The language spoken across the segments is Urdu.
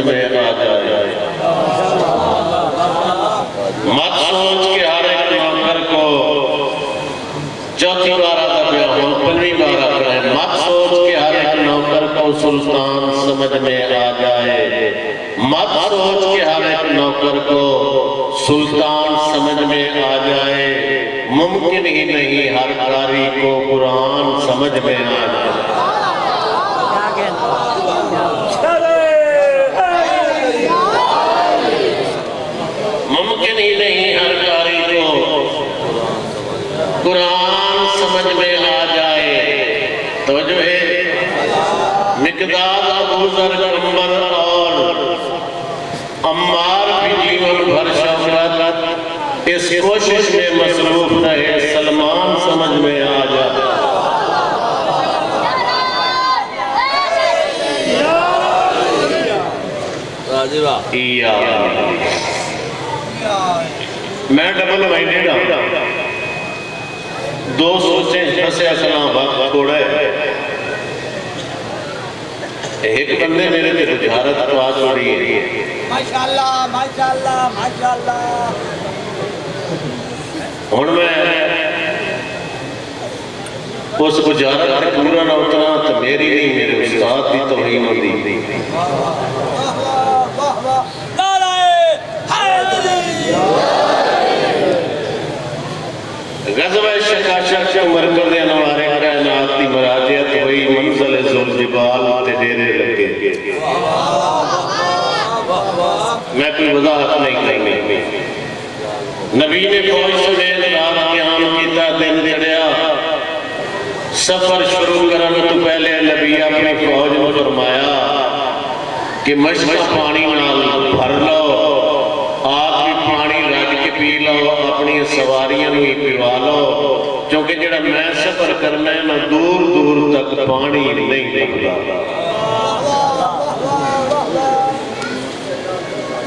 میں آ جائے۔ مت سوچ کے ہر ایک نوکر کو چوتھی بار آدھا پہ ہوں پنویں بار آ رہے ہیں، مت سوچ کے ہر ایک نوکر کو سلطان سمجھ میں آ جائے۔ مت سوچ کے ہر ایک نوکر کو سلطان سمجھ میں آ جائے۔ ممکن ہی نہیں ہر قاری کو قرآن سمجھ میں آ جائے۔ ممکن ہی نہیں ہر قاری کو قرآن سمجھ میں آ جائے۔ توجہ ہے، مقداد ابو ذر عمر اور عمار بھی جیون بھر شہرت اس کوشش میں مصروف رہے سلمان سمجھ میں آ جائے۔ میں ڈبل وائنڈیڈ ہوں، دو سوچیں پسے اسلام وقت کوڑا ہے۔ ایک بندے میرے کے تجارت تو آج ہو رہی ہے، ماشاءاللہ ماشاءاللہ ماشاءاللہ۔ ہون میں اس تجارت کے پورا نہ اتنا تو میری نہیں، میرے استاد دی توہین ہوتی۔ غزوہ شکاشک کے مرکز انوار کائنات کی مراجعت ہوئی، منزل ذوالجبال تے ڈیرے لگے۔ میں کوئی وضاحت نہیں کرنی۔ نبی نے فوج سمیت رات قیام کیتا، دن چڑھیا، سفر شروع کرنے تو پہلے نبی اپنی فوج میں فرمایا کہ مشکا پانی نال بھر لو، آپ بھی پانی رکھ کے پی لو، اپنی سواریاں بھی پیوا لو، کیونکہ جڑا میں سفر کرنا ہے نا دور دور تک پانی نہیں نکلتا۔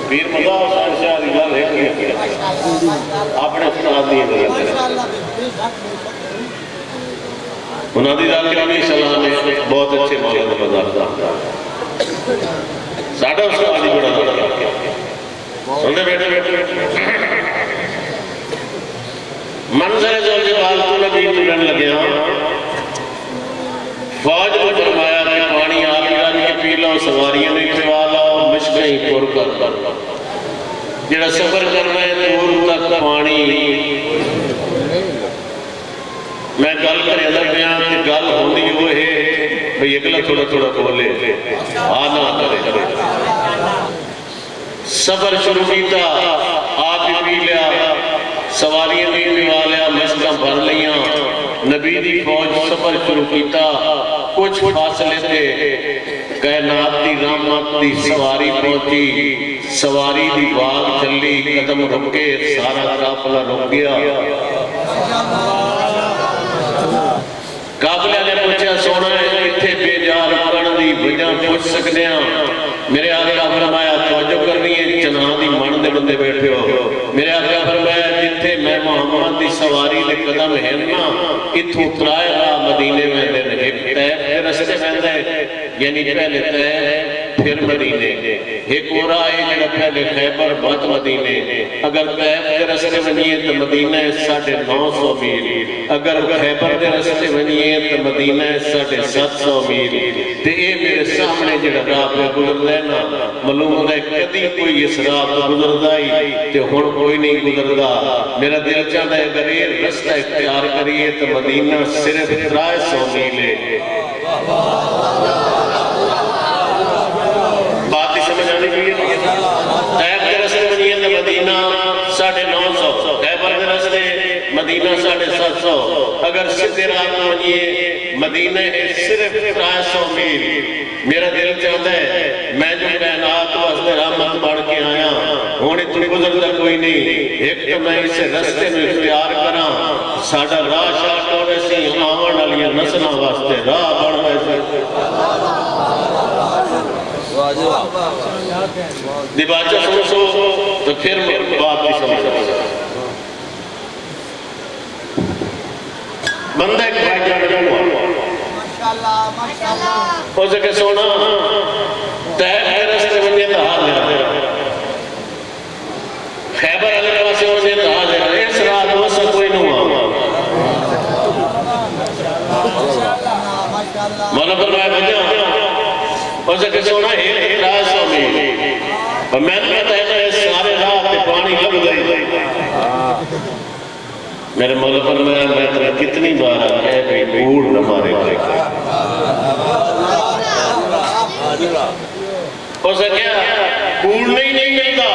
پیر مزا حسین شاہ دی گل ہے کہ اپنے استاد دی گل ہے، انہاں دی ذاکرانی سلام ہے، بہت اچھے مولانا مزار ساڑھا استاد دی بڑا دھڑا سننے بیٹھے منظر ذوالجلال کو نبی تلن لگیا، فوج نے فرمایا کہ پانی آپ رکھ کے پی لو، سواریاں نہیں پیوا لو، مشکیں ہی پور کر جڑا سفر کرنا ہے دور تک پانی۔ میں گل کرے لگ گیا کہ گل ہوندی ہوئے بھئی اگلا تھوڑا تھوڑا بولے آنا کرے۔ سفر شروع کیتا، آپ بھی پی لیا، سواریاں بھی پیوا لیا، مشکاں بھر لیاں، نبی دی فوج سفر شروع کیتا، کچھ فاصلے تھے، کائنات دی رحمت دی سواری پہنچی، سواری دی باغ چلی، قدم رکے، سارا قافلہ رک گیا۔ قافلے نے پوچھا سونا ہے اتھے بے جا رکھن دی وجہ پوچھ سکتے ہیں؟ میرے آقا فرمایا توجہ کرنی ہے، چنہاں دی من دے بندے بیٹھے ہو۔ میرے آقا فرمایا جتھے میں محمد دی سواری دے قدم ہیں نا، اتھو ترائے راہ مدینے میں دن، ایک طیب کے رستے میں دے، یعنی پہلے طیب پھر مدینے، ایک اور آئے جڑا پہلے خیبر بعد مدینے۔ اگر طیب کے رستے ونیے تو مدینہ 950 میل، اگر خیبر کے رستے ونیے تو مدینہ 750 میل۔ تے اے میرے سامنے جڑا راہ پہ گزر لینا، معلوم ہوتا ہے کدی کوئی اس راہ پہ گزر دائی تے ہون کوئی نہیں گزر دا۔ میرا دل چاہتا ہے اگر یہ رستہ اختیار کریے تو مدینہ صرف 300 میل ہے۔ بات ہی سمجھ آنے کے لیے طیب کے رستے ونیے تو مدینہ 950، خیبر کے رستے مدینہ 750، اگر سدھے راہ ونیے مدینہ صرف 300 میل۔ میرا دل چاہتا ہے میں جو کائنات واسطے رحمت بڑھ کے آیا ہونے تو گزرتا کوئی نہیں، ایک تو میں اسے رستے میں اختیار کراں، ساڑھا راہ شاہ کو ویسی آمن والی نسلہ واسطے راہ بڑھ ویسے دیباچہ سنسو تو پھر بات بھی سمجھ سکتا بندہ ایک بھائی جانے ہوا ہو سکے سونا طیب کے رستے بنیے تو اس نے سونا ایک راہ سو میں اور میں نے پتا ہے سارے راہ تے پانی لگ گئی میرے مولا فرمایا میں تمہیں کتنی بار آیا کہ کوڑ نہ مارے گئے اس نے کیا کوڑ نہیں ملتا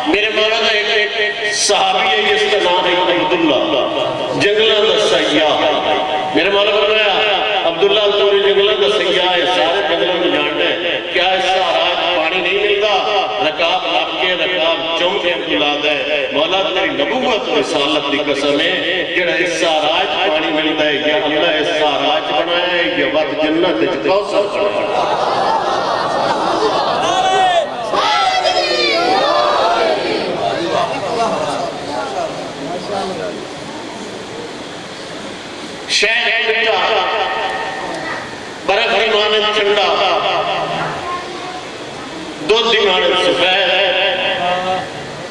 میرے مولا کا ایک صحابی ہے جس کا نام ہے عبداللہ جنگلہ دا سیاح میرے مولا فرمایا عبداللہ توری جنگلہ دا سیاح ہے سارے بدلوں میں جانتے ہیں کیا اس سہارات پانی نہیں ملتا رکاب لگ کے رکاب چم کے عبداللہ دے مولا تیری نبوت و رسالت دی قسم ہے جڑا اس سہارات پانی ملتا ہے یا اللہ اس سہارات بنایا ہے یا وقت جنت کوثر بنایا ہے شہر کتا برف کی مانت ٹھنڈا دودھ کی مانت سفید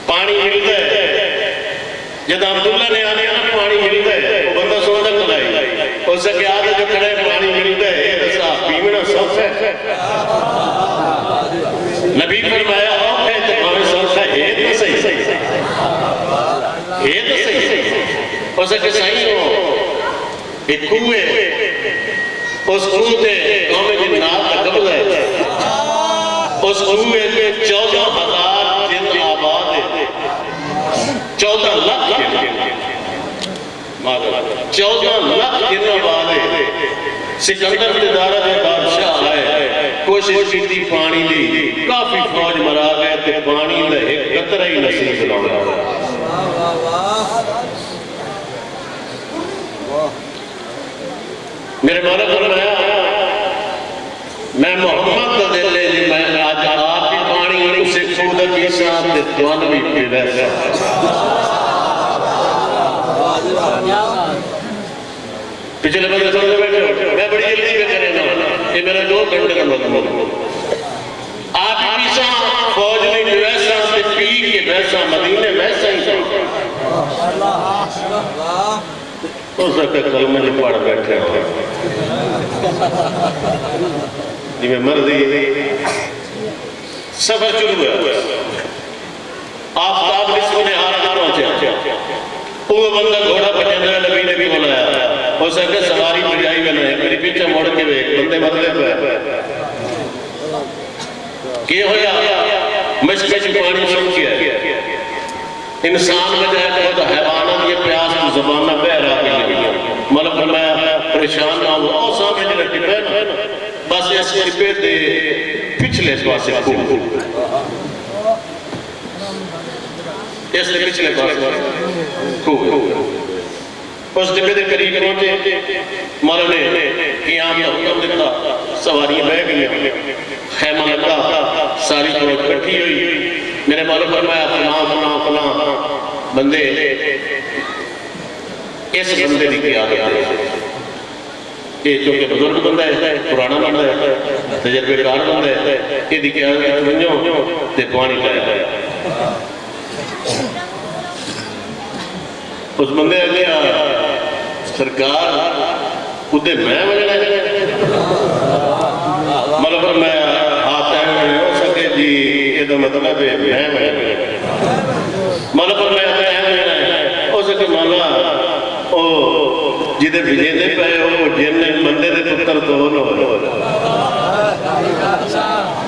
پانی ملتا ہے جب عبداللہ نے آنے آنا پانی ملتا ہے وہ بندہ سونا کلائی اس سے کیا آدھا جو کھڑے پانی ملتا ہے یہ رسا پیمنا سوچ ہے نبی فرمایا آپ ہے تو پانی سوچ ہے یہ تو صحیح یہ تو صحیح اس سے کہ صحیح ہو ایک کوئے اس کوئے تے قوم جنات کا قبض ہے اس کوئے کے 14,000 جن آباد ہے 14 لاکھ جن آباد ہے سکندر تدارہ دے بادشاہ آئے کوشش کی تھی پانی دی کافی فوج مرا گئے تے پانی دے ایک قطرہ ہی نصیب نہ میرے مولا فرمایا میں محمد دا دل لے جی میں آج آپ کی پانی اسے خود کی ساتھ دوان بھی پی رہا پچھلے بندے سمجھے بیٹھے میں بڑی جلدی پہ کرے نا یہ میرا 2 گھنٹے کا مطلب آپ کی ساتھ فوج نے جو ویسا سے پی کے ویسا مدینے ویسا ہی ہو سکتا کلمہ جو پڑھ بیٹھے ہیں جی میں مرضی سفر چل گیا آفتاب نصف نے آرہ پہنچے وہ بندہ گھوڑا پچھے نبی نے بھی بولایا ہو سکتا سواری پجائی میں نہیں میری پیچھے موڑ کے ایک بندے بدلے پہ کہ ہویا مشکش پانی سمجھ گیا انسان بجائے تو حیوانات یہ پیاس کو زبانہ بہ رہا ہے ملک فرمایا پریشان نہ ہو او سامنے جنہ ٹپے نا بس اس ٹپے دے پچھلے پاسے خوب اس لئے پچھلے پاسے خوب اس ٹپے دے قریب پہنچے مولا نے قیام یا حکم دیتا سواریاں بہ گئی خیمہ لگا ساری فوج کٹھی ہوئی میرے مولا فرمایا فلاں بندے اس بندے دی کیا گیا یہ چونکہ بزرگ بندہ ہے پرانا بندہ ہے تجربے کار بندہ ہے یہ دی کیا گیا بنجو تے پانی لایا گیا اس بندے نے کہا سرکار خودے میں بجنا ہے مولا فرمایا ہاتھ ہے ہو سکے جی یہ تو مطلب ہے میں بجنا مولا فرمایا ہو سکے مولا جدے بھیجے دے پہے ہو جن بندے دے پتر تو ہو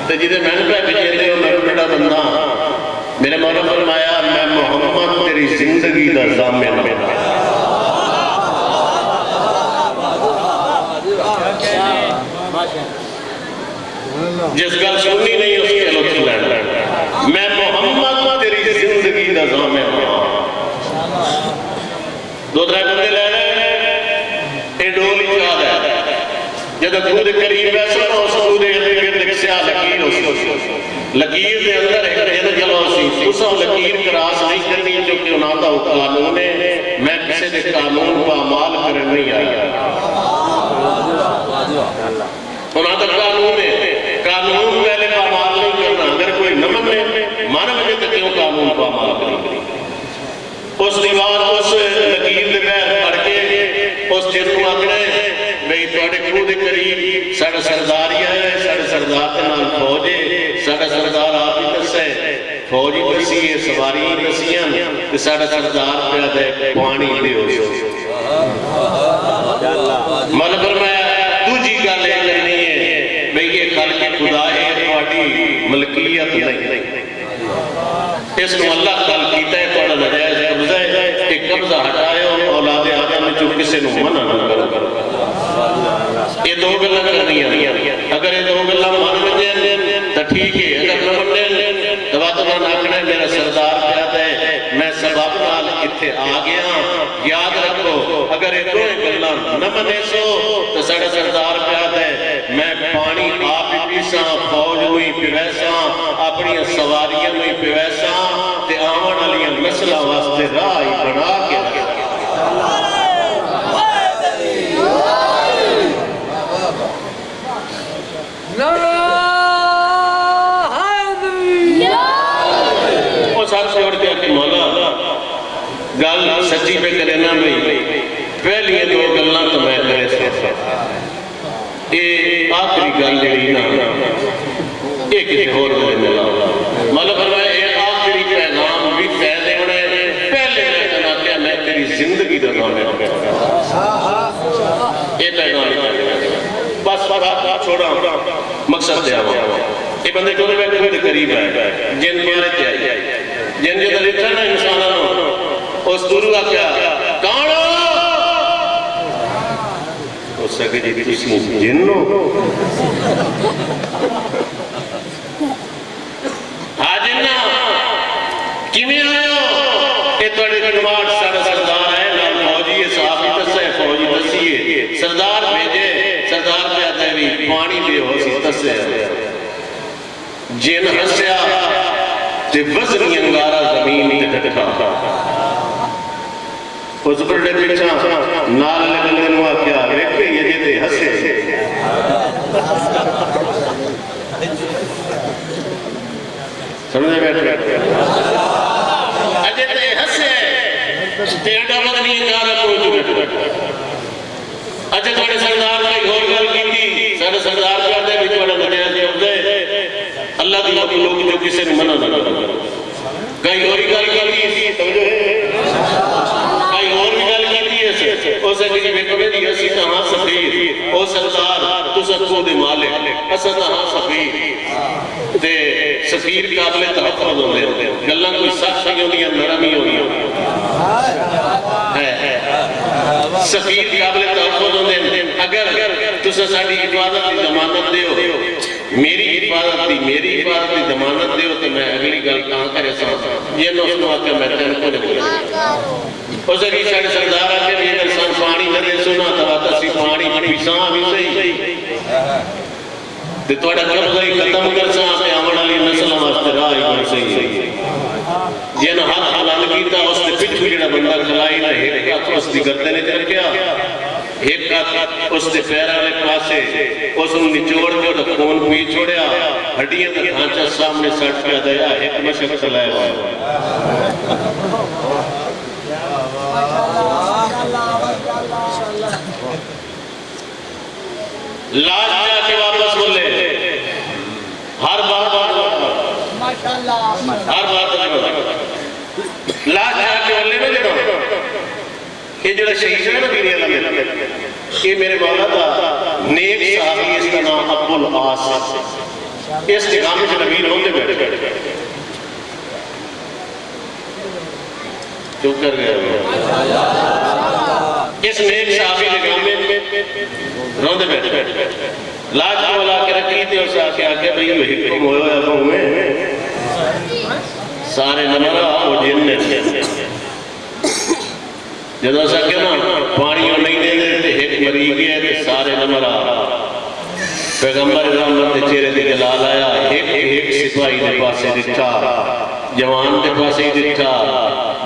تو جدے میں نے پہے بھیجے دے ہو میں بڑا بندہ میرے مولا فرمایا میں محمد تیری زندگی دا ضامن بنا جس گل سننی نہیں اس کے لطف لینا میں محمد تیری زندگی دا ضامن بنا 2-3 بندے لے رہے اے ڈولی چاہ ہے جب خود قریب ایسا نہ ہو سکو دے گرد سیاہ لکیر ہو سکو لکیر دے اندر ایک رہے جلو سی اسا لکیر کراس نہیں کرنی جو کہ انہاں دا قانون ہے میں کسے دے قانون کو عمال کرن نہیں آیا انہاں دا قانون ہے قانون پہلے کا عمال نہیں کرنا اگر کوئی نمن ہے مانا مجھے تک کیوں قانون کو عمال کریں اس دیوار اس لکیر دے بیر پڑھ کے اس جنو آگنے بھئی توڑے خود قریب ساڑھا سرداری ہے ساڑھا سردار کے نال فوج ہے ساڈا سردار آپ ہی دسے فوج ہی دسی ہے سواری ہی دسیاں تے ساڈا سردار پیا دے پانی دیو مولا فرمایا دوجی گل یہ کرنی ہے بھئی یہ خالق خدا ہے تہاڈی ملکیت نہیں اس کو اللہ خال کیتا ہے تہاڈا ناجائز قبضہ ہے کہ قبضہ ہٹاؤ اولاد آدم وچوں کسے نوں منع نہ کرو یہ دو گلاں کرنیاں اگر یہ دو گلاں مان لیں تو ٹھیک ہے اگر نہ منن تو بات نہ آکھنا میرا سردار پیا ہے میں سبب نال ایتھے آ گیا یاد رکھو اگر یہ دو گلاں نہ منے سو تو ساڈا سردار پیا ہے میں پانی آپ ہی پیساں فوج ہوئی پیویساں اپنی سواریاں ہوئی پیویساں تے آون والیاں نسلاں واسطے راہ ہی بنا کے ساتھ چھوڑ کے کہ مولا گل سچی پہ کرے نا بھئی پہلی دو گلاں تو میں کرے سکتا یہ آخری گل جڑی نا یہ کسی اور دے ملا مولا فرمایا یہ آخری پیغام بھی پہلے ہونے پہلے میں کہنا کیا میں تیری زندگی دا نام ہے یہ پیغام بس چھوڑا مقصد دیا یہ بندے جو بیٹھے ہوئے قریب ہے جن مارے تے آئی جن جو دلیتھا نا انسانہ اس دورو آکیا کانو اس سکے جی تسی جنو ہاں جنہ کیویں آئے یہ توڑے کڑماٹ سارا سردار ہے نال فوجی ہے صحابی تسے فوجی تسی ہے سردار بھیجے سردار پہ آتا ہے بھی پانی دے ہو سی تسے جن حسیا تے وزنی انگارہ زمین تے ڈٹھا اس بڑے پیچھا نال لگنے نوا کیا ریکھے یہ جیتے حسے سمجھے بیٹھے اجیتے حسے تے اڈا وزنی انگارہ پہنچو بیٹھے اچھا تھوڑے سردار میں گھور گل کی تھی سارے سردار کہتے ہیں بھی تھوڑا نجائز قبضہ ہے اللہ دی لوگ جو کسے نے منع نہ کرو کئی اور گل کی تھی سمجھو ہے کئی اور بھی گل کی تھی او سکے جی بیٹھو دی اسی تہاں سفیر او سردار تو سب کو دے مالک اسا تہاں سفیر تے سفیر قابل تحفظ ہوندے گلاں کوئی سخت نہیں ہوندیاں نرم ہی ہوندیاں سفیر قابل تحفظ ہوندے اگر تسا ساڈی حفاظت دی ضمانت دیو میری حفاظت دی ضمانت دیو تو میں اگلی گل کہاں کرے سا یہ نو اس نو آکے میں تین کو نہیں بولے اس اگلی ساڑھے سردار آکے بھی اگر انسان پانی نہ دے سنا تو آتا سی پانی پیساں بھی صحیح تو توڑا قبضہ ہی ختم کر سا پہ آمن علی نسل واسطے راہی کر صحیح جن حق حلال کیتا اس نے پچھو جڑا بندہ کھلائی نہ ایک ہاتھ اس دی گردنے چل گیا ایک ہاتھ اس نے پیرہ میں پاسے اس نے نچوڑ کے اور خون پی چھوڑیا ہڈیاں کا دھانچہ سامنے سٹ کیا دیا ایک مشک چلائے ہوا لاج جا کے واپس بولے ہر بات لاج جا کے بولے میں جڑا یہ جڑا شہید ہے نا میرے اللہ میں یہ میرے مولا تھا نیک صحابی اس کا نام ابو العاص اس نگاہ میں نبی ہوتے بیٹھے جو کر گئے اس نیک صحابی نگاہ میں روندے بیٹھے لاج کو لا کے رکھی تھی اور سے آکے بھئی وہ حکم ہوئے ہوئے سارے نمرہ وہ جن نے جدو سکے نا پانی اور نہیں دے دیتے ایک مری گئے تھے سارے نمرہ پیغمبر رحمت چہرے دے جلال آیا ایک سپاہی دے پاسے دکھا جوان دے پاسے دکھا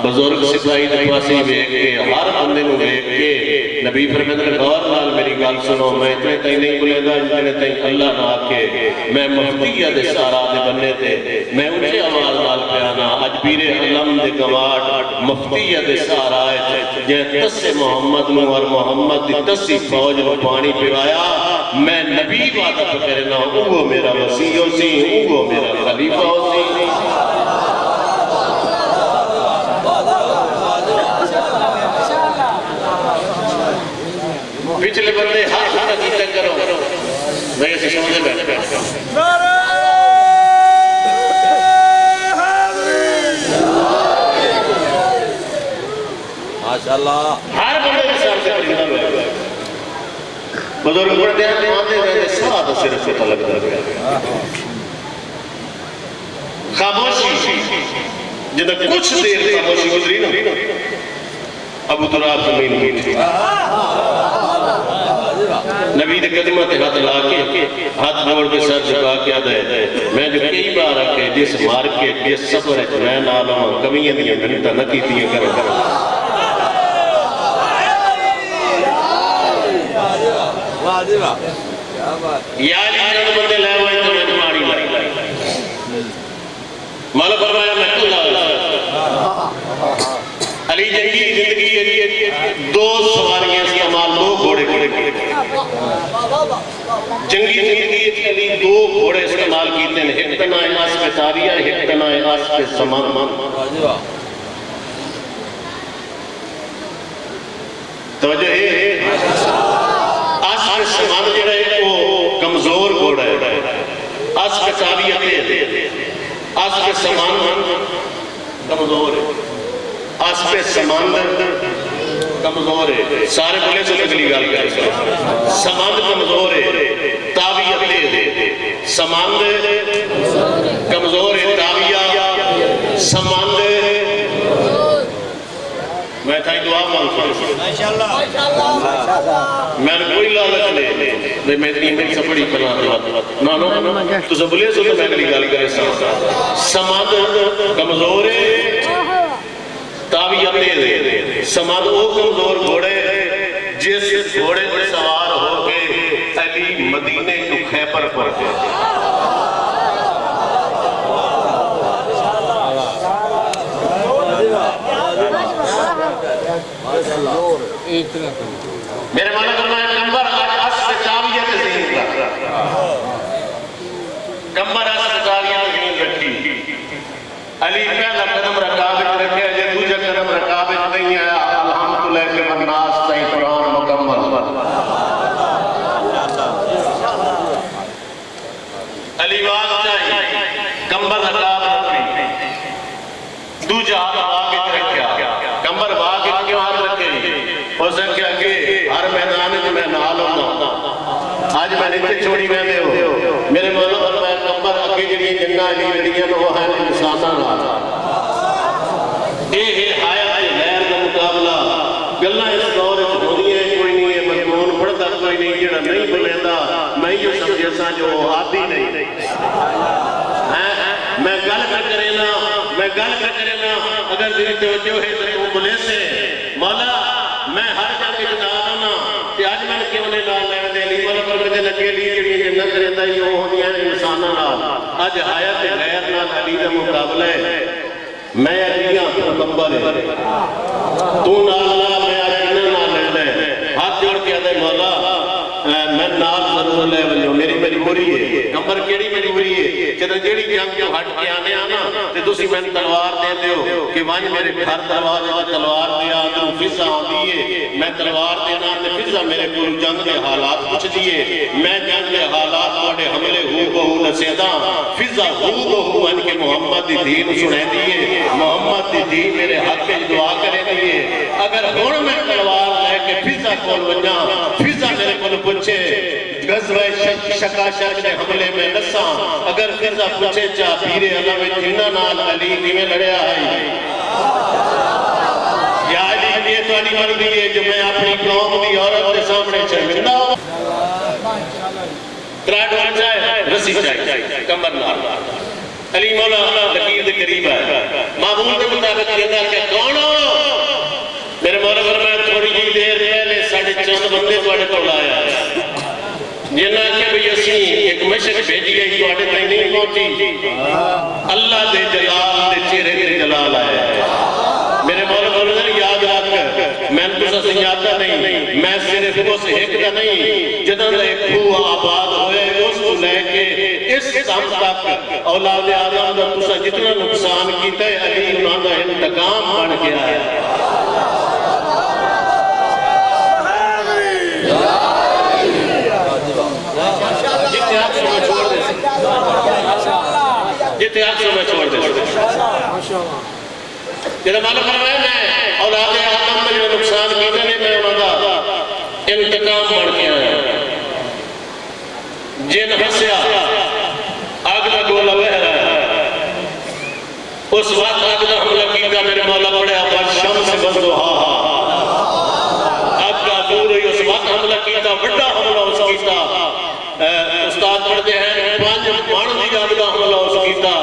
بزرگ سپاہی دے پاسے بیٹھ کے ہر بندے نو بیٹھ کے نبی فرمائے غور نال میری گل سنو میں اتنے تائیں نہیں بلیندہ جتنے تائیں اللہ نہ آکے میں مفتیہ دے سارا دے بننے تھے میں اونچے آواز نال پیانا اج پیر علم دے گواٹ مفتیہ دے سارا ہے جہاں تس محمد نو اور محمد دی تسی فوج نو پانی پیوایا میں نبی وعدہ کرنا وہ میرا وسیع ہو سی وہ میرا خلیفہ ہو سی پچھلے بندے ہاتھ ہاتھ کیتا کرو میں اسے سمجھے بیٹھا ماشاءاللہ ہر بندے کے ساتھ سے پرندہ ہوئے بزرگ پڑھتے ہیں آتے رہتے ساتھ صرف پتہ لگتا ہے خاموشی جنہا کچھ دیر خاموشی گزری نا ابو تراب زمین کی تھی نبی دے قدمہ تے ہاتھ لا کے ہاتھ موڑ کے سر جھکا کے آدھے میں جو کئی بار آکے جس مار کے جس سفر ہے میں نالوں کمیاں دیاں منتہ نہ کیتیاں کریں یا علی چند بندے لے ہوئے تو میں تمہاری لائی مولا فرمایا میں تو لا علی جنگی زندگی دو سواریاں استعمال دو گھوڑے جنگی زندگی علی دو گھوڑے استعمال کیتے ہیں ایک تنائے آس پہ تاریہ ایک تنائے آس پہ سمان توجہ ہے آس پہ سمان جو رہے وہ کمزور گھوڑا ہے آس پہ تاریہ ہے آس پہ سمان کمزور ہے آس پہ سماندر کمزور ہے سارے بولے سے لگلی گال کرے سماند کمزور ہے تاویہ ہے سماند کمزور ہے تاویہ سماند میں تھا دعا مانگتا ہوں میں نے کوئی لالچ لے میں اتنی میری سپڑی پنا دعا تو سب بولے سے میں لگلی گال کرے سماند کمزور ہے تاویہ دے سماد وہ کمزور گھوڑے جس گھوڑے پر سوار ہو کے علی مدینے کو خیبر پر گئے میرے مانا کرنا ہے کمبر آج سے تاویہ کے ذہن کا کمبر آج سے تاویہ کے ذہن رکھی علی پہلا قدم رکابت رکھے جے دوجہ قدم رکابت نہیں آیا الحمدللہ کے مناس تائیں قرآن مکمل علی واقع چاہیے کمبر رکابت رکھی دوجہ واقع رکھیا کمبر واقع کیوں ہاتھ رکھے ہو سکیا کہ ہر میدان میں نال ہونا آج میں نے چھوڑی میں دے ہو میرے مولا فرمایا کمبر اگے جڑی جنگاں علی لڑیاں وہ ہیں انساناں نال اے حیات غیر کا مقابلہ گلاں اس دور وچ ہوندیاں کوئی نہیں ہے مضمون پڑھدا کوئی نہیں جڑا نہیں بولیندا میں یہ سمجھے سا جو عادی نہیں میں گل کرے نا اگر تیری توجہ ہے تو بولے سے مولا میں ہر جگہ نال آنا تے اج میں کیوں نے نال لینے دے علی والا پر دے لگے لیے جڑی جنت کریندا یہ ہوندیاں انساناں نال اج حیات غیر نال علی دا مقابلہ ہے میں علیاں پیغمبر ہے تو نال لا میں اج نال لینا ہے ہاتھ جوڑ کے آدھے مولا میں نال ضرور لے ونجو میری مجبوری ہے کمبر کیڑی مجبوری ہے جدوں جیڑی جنگ جو ہٹ کے آنے آنا تے تسی میں تلوار دے دیو کہ وانج میرے ہر تلوار تلوار دیا تو فضا آندی ہے میں تلوار دینا تے فضا میرے کول جنگ دے حالات پوچھ دیے میں جنگ دے حالات تواڈے حملے ہو بہو نسیدا فضا ہو بہو ان کے محمد دی دین سنے دیے محمد دی دین میرے حق وچ دعا کرے دیے اگر ہن میں تلوار لے کے فضا کول ونجاں فضا میرے کول پوچھے غزوہ شکاشر کے حملے میں نساں اگر فضا پوچھے چاہ پیر علم جنہ نال علی میں لڑیا ہے یا علی یہ تو علی مرضی ہے جو میں اپنی قوم دی عورت کے سامنے چاہتا ہوں تراڈوان چاہے رسی چاہے کمبر نال علی مولا لکیر دے قریب ہے معمول دے مطابق کہتا کہ کون ہو میرے مولا فرمایا تھوڑی جی دیر پہلے ساڑھے چند بندے توڑے کو لایا جنہ کہ بھی اسی ایک مشک بھیجی ہے تو آٹے تائیں نہیں پہنچی اللہ دے جلال دے چہرے دے جلال آئے میرے مولا فرمایا یاد رکھ میں تو سیادہ نہیں میں صرف اس ایک کا نہیں جنہاں دے کھو آباد ہوئے اس کو لے کے اس دم تک اولاد آدم دا تسا جتنا نقصان کیتا ہے علی انہاں دا انتقام بن گیا ہے جتنے آپ سے میں چھوڑ دے جتنے آپ سے میں چھوڑ دے جنہاں مالا فرمائے میں اولاد آدم میں جو نقصان کیتے نہیں میں انہاں دا انتقام بڑھ کے آیا جن ہسیا آگ دا گولا بہ رہا ہے اس وقت آگ دا حملہ کیتا میرے مولا پڑے آپ شمس بندوہا آگ دا دور ہوئی اس وقت حملہ کیتا بڑا حملہ اس کیتا استاد پڑھتے ہیں پانچ مانو دی آگ دا حملہ اس کیتا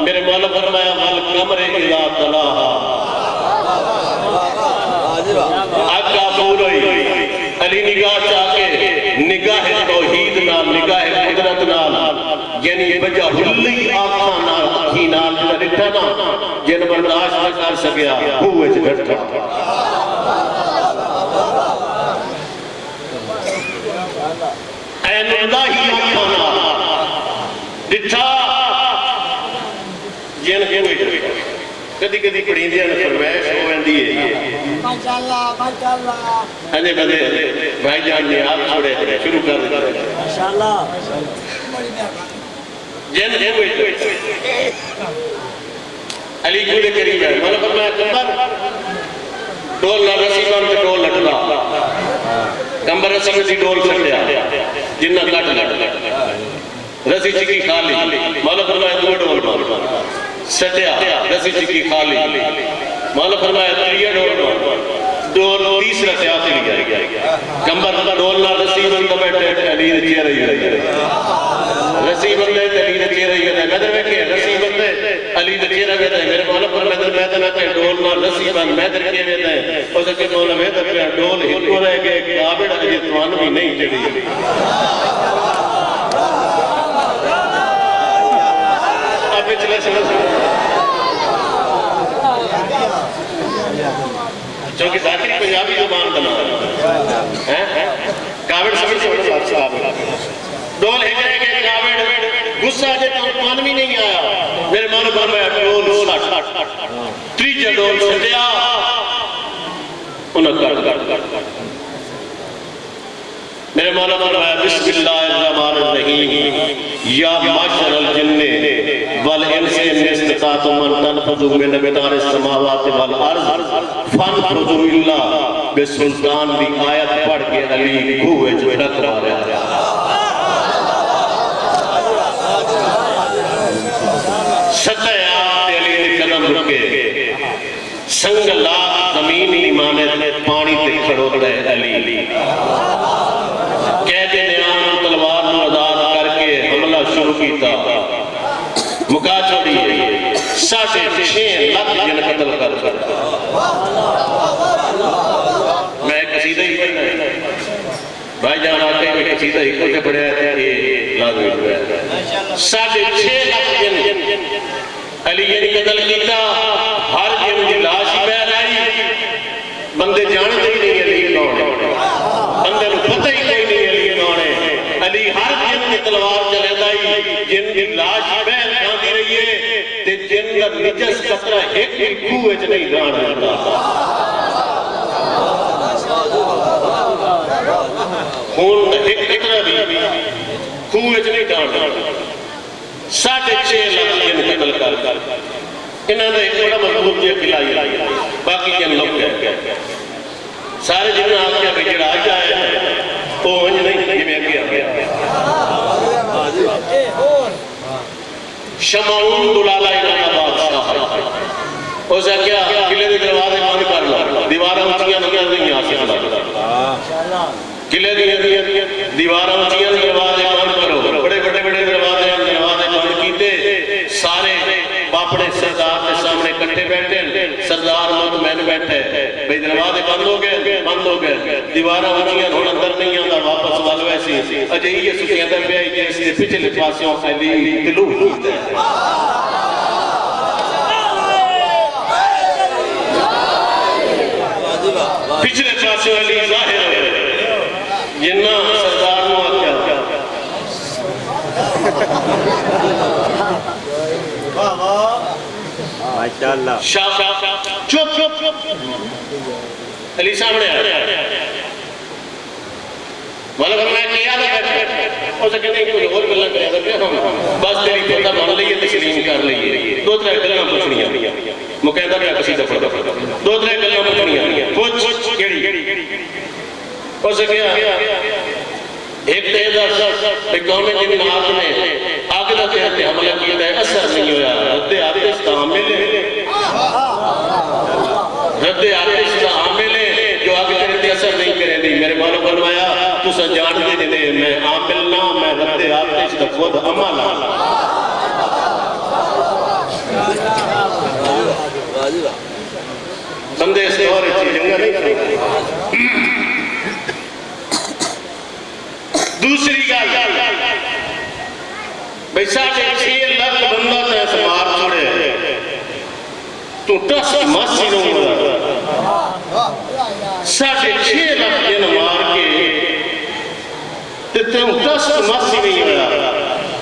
میرے مولا فرمایا والقمر اذا تلاہا آگ دا دور ہوئی علی نگاہ چاہتے نگاہ توحید نال نگاہ قدرت نال یعنی بجا ہلی آنکھاں نال اکھی نال رکھتا نا جن برداشت نہ کر سکیا ہوئے سے گھٹا این اللہ ہی آنکھاں نال رکھتا جن ہوئے سے کدی کدی پڑھیں دیا نے فرمائش ہو اندی ہے ماشاءاللہ ماشاءاللہ ہنے بدے بھائی جان نے آپ چھوڑے شروع کر دیتا ہے ماشاءاللہ جن ہوئے علی کو دے قریب ہے مولا فرمایا کمبر ڈول نہ رسی بند ڈول لٹلا کمبر رسی میں سی ڈول سکتیا جنہ کٹ لٹ رسی چکی خالی مولا فرمایا دو ڈول بند سٹیا رسی چکی خالی مولا فرمایا تریہ ڈول تیسرا سیاسی لیا کمبر ڈول نہ رسی بند بیٹھے علی رچے رہی ہے رسی بندے علی رچے رہی ہے میں در بیٹھے رسی بندے علی رچے رہی ہے میرے مولا فرمایا میں در آتے ڈول نہ رسی بند میں در کیے ہوئے ہیں اور سکے مولا میں در پہ ڈول ہتو رہ گئے کابڑ اجتوان بھی نہیں چڑھی اب چلے چلے چونکہ ذاکری پنجابی زبان بنا کابڑ سمجھ سمجھ ڈول ہے کہ کابڑ غصہ جے توان بھی نہیں آیا میرے مولا فرمایا ڈول سٹ تریجہ ڈول سٹیا انہاں کٹ میرے مولا فرمایا بسم اللہ الرحمن الرحیم یا معاشر الجن والانس ان استطاعتم ان تنفذوا من اقطار السماوات والارض فانفذوا الا بسلطان دی آیت پڑھ کے علی کوئے جو رکھ مارے ستہ آتے علی نے قدم رکے سنگ لاکھ زمین ایمانے پانی تے کھڑو رہے علی قید نیام تلوار نو آزاد کر کے حملہ شروع کیتا مکا چھوڑی 6.5 لاکھ جن قتل کر میں ایک قصیدہ ہی پڑھنا ہے بھائی جان آتے ہیں کہ قصیدہ ہی کچھ پڑھے آتے ہیں یہ لازمی ہوئے 6.5 لاکھ جن علی نے قتل کیتا ہر جن کی لاش بہ رہی بندے جانتے ہی نہیں علی کون ہے بندے کو پتہ ہی کوئی نہیں علی کون ہے علی ہر جن کی تلوار چلے دائی جن کی لاش بہ جاندی رہی ہے تے جن کا نجس قطرہ ایک بھی کوئے چ نہیں جان رہتا خون ایک قطرہ بھی کوئے چ نہیں جان رہتا 6.5 لاکھ جن قتل کر انہوں نے ایک بڑا مضبوط جے کھلائی باقی جن لوگ کہتے سارے جن آپ کیا بجڑ آ جائے وہ انج نہیں یہ میں کیا شمعون دلالا انہاں بادشاہ اسے کیا قلعے دے دروازے بند کر لو دیواراں اونچیاں نہیں آ سکتا قلعے دی دیواراں اونچیاں دروازے بند کرو بڑے بڑے دروازے بند کیتے سارے باپڑے سردار کے سامنے کٹھے بیٹھے سردار مطمئن بیٹھے بھئی دروازے بند ہو گئے دیواراں اونچیاں ہن اندر نہیں آندا واپس وال ویسی اجے یہ سکیاں دے پیا جس دے پچھلے پاسوں علی طلوع کیتا ہے پچھلے ماشاءاللہ چپ علی سامنے والا فرمایا کہ یاد ہے ہو سکتے ہیں کوئی اور گلا کرے بس تیری پتہ بن لئیے تسلیم کر لئیے دو ترے گلاں پوچھنیاں مقیدہ پہ قصیدہ پڑھتا دو ترے گلاں پوچھنیاں پوچھ کیڑی ہو سکیا ایک تیدہ قوم جنات نے آگدہ کہتے حملہ کیتا ہے اثر نہیں ہویا رد آتش کا عامل ہے رد آتش کا عامل ہے جو آگے تیرے اثر نہیں کرے دی میرے مالو فرمایا تو سا جان دے جنے میں عامل نہ میں رد آتش کا خود عمل بندے اس دور چیزنگا نہیں کریں دوسری گال بھئی ساڑھے 6 لاکھ بندہ تے سمار چھوڑے تو ٹس ماسی نوں ملا ساڑھے 6 لاکھ دن مار کے تے ٹس ماسی نہیں ملا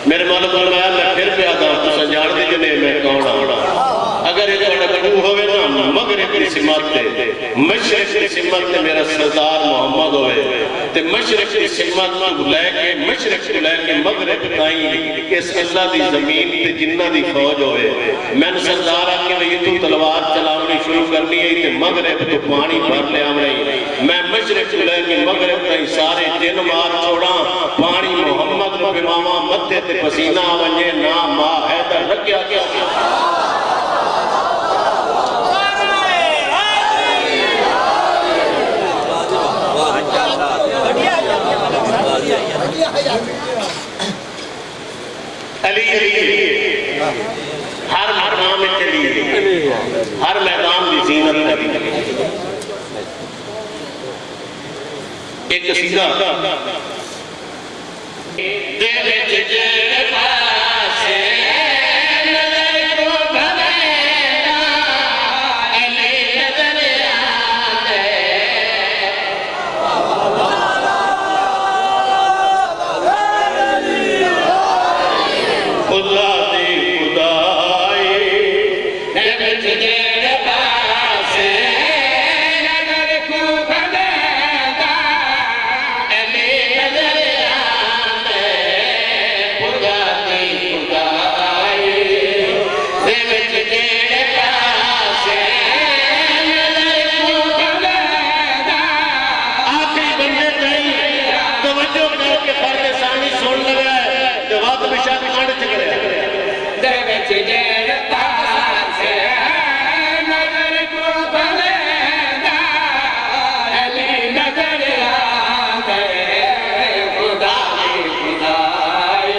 میرے مولا فرمایا میں پھر پہ آتا ہوں تو سنجان دے جنے میں کون آنا اگر یہ توڑا گروہ ہوئے نا مغرب کی سمت تے مشرق کی سمت تے میرا سردار محمد ہوئے تے مشرق کی سمت کو لے کے مشرق کو لے کے مغرب تائیں اس اللہ دی زمین تے جنہ دی فوج ہوئے میں نے سردار آکے وہی تو تلوار چلاونی شروع کرنی ہے تے مغرب تو پانی بھر لے آم رہی میں مشرق کو لے کے مغرب تائیں سارے جن مار چھوڑا پانی محمد کو بماما مدھے تے پسینہ آونجے نام ماں حیدر رکھیا کیا علی ہر مقام چلی ہر میدان کی زینت علی ایک قصیدہ دے وچ جڑے پاسے نظر کو بھوینا علی نظر آندے خدا دی خدائی دے وچ جڑے پاسے نظر کو بھوینا علی نظر آندے خدا دی خدائی دے وچ جڑے پاسے نظر کو بھوینا آخری بندے تائی توجہ کر کے فرد ثانی سن لگا ہے جواب بشاہ کانڈ چکرے دے وچ جڑے پاسے نظر کو بھوینا علی نظر آندے خدا دی خدائی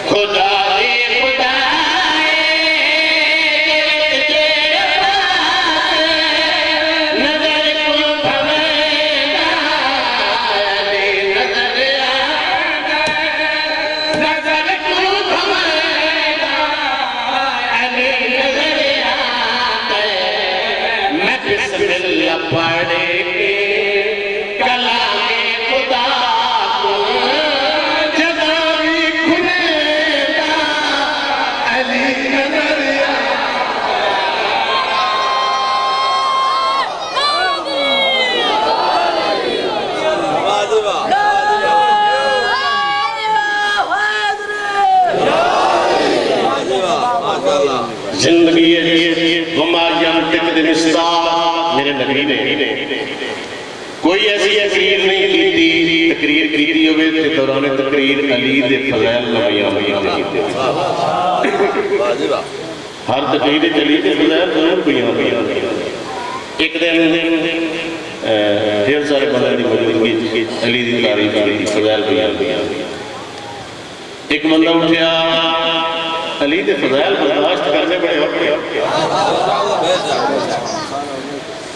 خدا دی خدائی دے وچ جڑے پاسے نظر کو بھوینا علی نظر آندے نظر کو بھوینا علی نظر آندے میں بسم اللہ پڑھ کے کلام خدا کو جگاوی کھلے گا علی نظر زندگی وما ینطق عن الہویٰ میرے نبی نے کوئی ایسی تقریر نہیں کی تقریر کی ہوئے تھے دوران تقریر علی دے فضائل نبیان ہر تقریر علی دے فضائل ضرور بیان ایک دن ڈھیر سارے بندے دی موجودگی علی دی تعریف کی فضائل بیان ایک بندہ اٹھیا علی دے فضائل برداشت کرنے بڑے وقت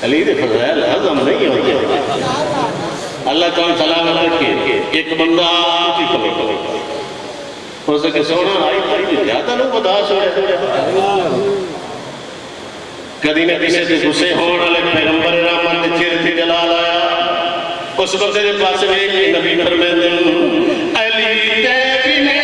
علی دے فضائل حضم نہیں ہوتے اللہ تعالیٰ سلامت رکھے ایک بندہ اٹھی کبھی ہو سکے سونا آئی پڑی زیادہ لوگ بداس ہو رہے کدی نہ کسی سے غصے ہونے والے پیغمبر رحمت نے چیر تھی جلال آیا اس وقت دے پاس میں ایک نبی فرمائے علی تے بنے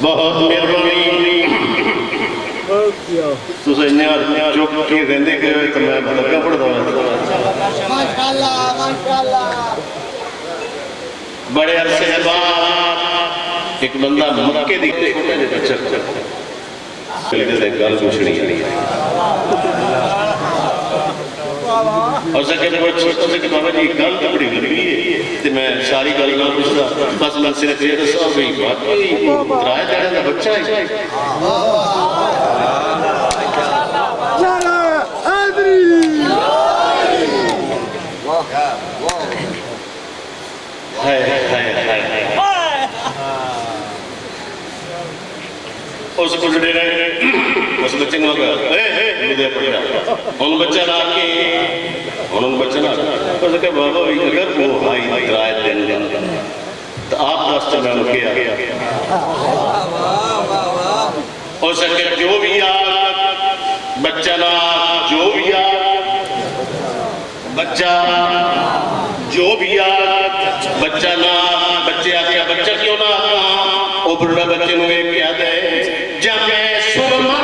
بہت مہربانی تسے انہاں چپ کے رہندے گئے ہوئے تو میں لگا پڑھدا ماشاءاللہ بڑے عرصے بعد ایک بندہ مکے دی چھوٹے جے بچہ کلے دے گل پوچھنی اور سکے کہ بابا جی گل تو بڑی لمبی ہے تے میں ساری گل نہ پوچھدا بس میں صرف یہ دسا بھئی واقعی رائے دینے دا بچہ ہے اس گزرے رہے اس بچے کو کہا مجھے پڑھا ان بچہ نہ کے ان بچہ نہ اس کہ بابا اگر وہ ہائی درائے دن تو آپ دستے میں ان کے اور سکے جو بھی آگ بچہ نہ جو بھی آگ بچہ جو بھی آگ بچہ نہ بچے آگیا بچہ کیوں نہ آگا وہ بڑھا بچے نو ایک کیا دے جب میں سرما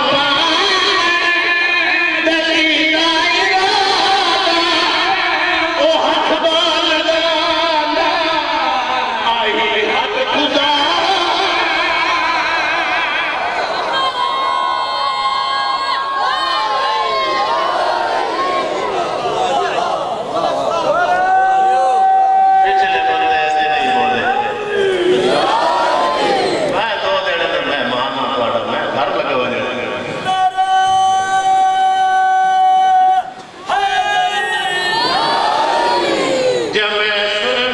دلی دائرہ او حق بالدانا آئی حق خدا پچھلے بندے ایسے نہیں بولے میں دو دینے تو میں مانا پڑا میں گھر لگا ہوا دینے جب میں سرنا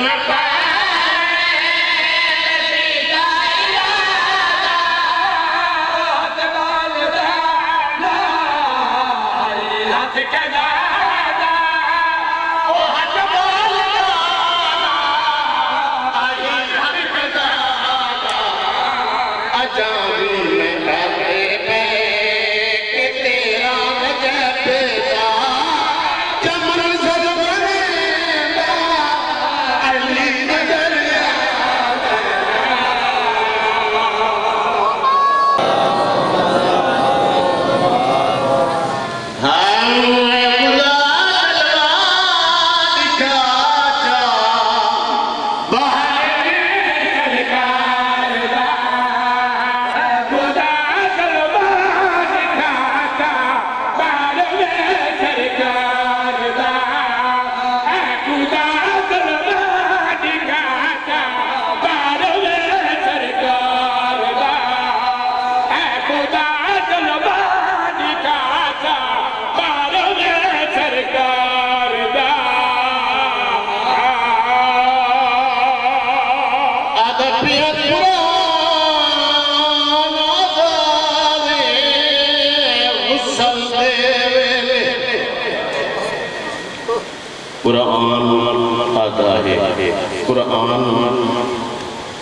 قرآن آتا ہے قرآن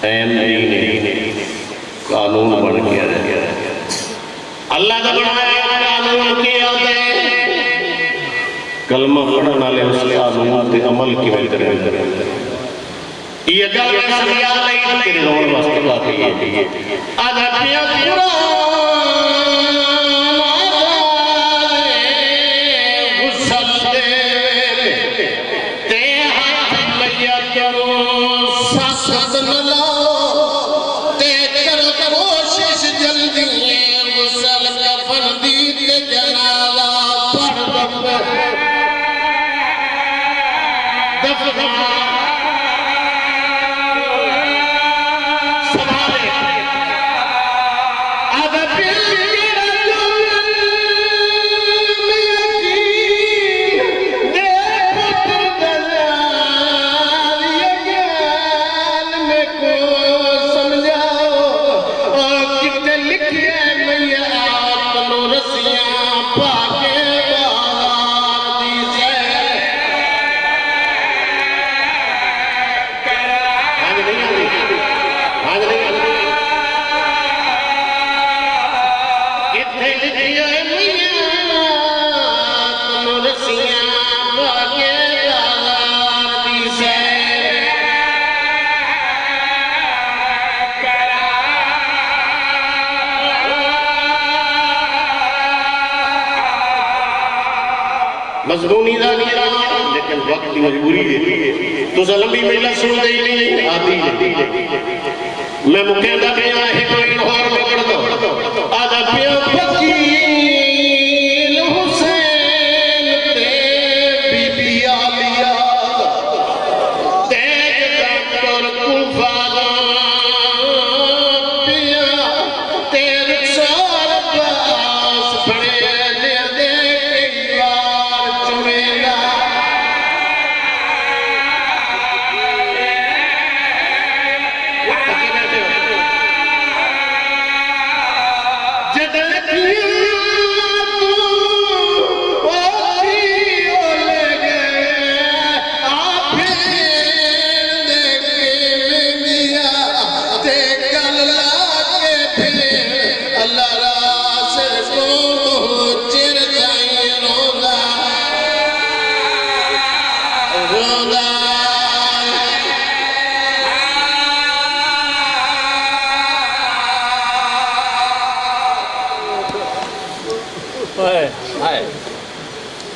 این نہیں قانون بن کیا رہے اللہ کا بنایا قانون کیا دے کلمہ پڑھنے والے اس قانون تے عمل کی وجہ کریں یہ گل میں سمجھا نہیں تیرے رون واسطے بات ہے آدھا پیا مضمونی دا کیا لیکن وقت کی مجبوری ہے تو لمبی میلہ سن دے نہیں آتی ہے میں مکیندہ پیا ہے کوئی اور پکڑ دو آدھا پیا فقیل حسین تے بی بی آلیا تیج ڈاکٹر کوفہ پیا تے رخسار پاس بڑے دے دے کئی بار چمیلا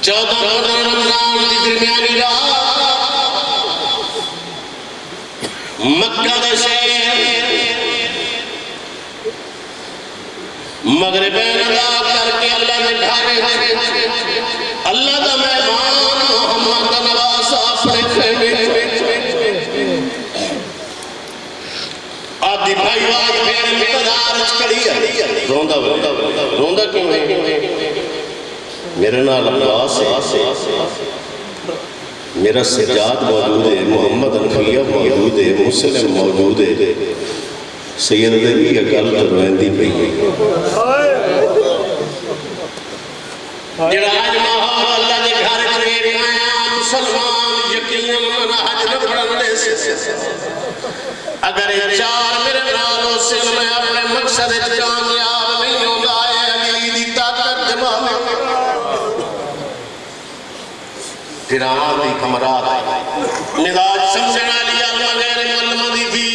چودہ رمضان دی درمیانی رات مکہ دا شہر مغربین ادا کر کے اللہ نے ڈھارے اللہ دا مہمان محمد دا نواز اپنے خیمے آدھی بھائی واج بھیڑ مقدار کڑی ہے روندہ کیوں ہے میرے نال عباس ہے میرا سجاد موجود ہے محمد انفیہ موجود ہے مسلم موجود ہے سید علی یہ گل روندی پئی جڑا اج ماحول اللہ دے گھر وچ ویکھ آیا مسلمان یقین منہج نہ پڑھن دے اگر یہ چار میرے نال ہو سن میں اپنے مقصد وچ کامیاب نہیں ہوندا ہے علی دی طاقت دماغ تیران دی کمرات نزاج سمجھنا لیا غیر ملمہ دی تھی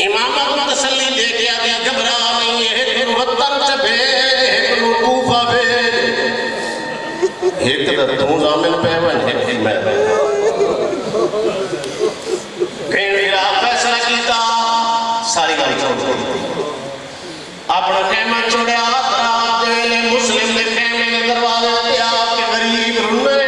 امام کو تسلی دے گیا دی گھبرا نہیں ہے ایک وطن چبے ایک کوفہ بھیج ایک در تو زامن پیون ہے میں کہیں میرا فیصلہ کیتا ساری گاڑی چھوڑ اپنا خیمہ چھوڑیا برات دے مسلم دے خیمے دے دروازے دے آپ کے غریب رونے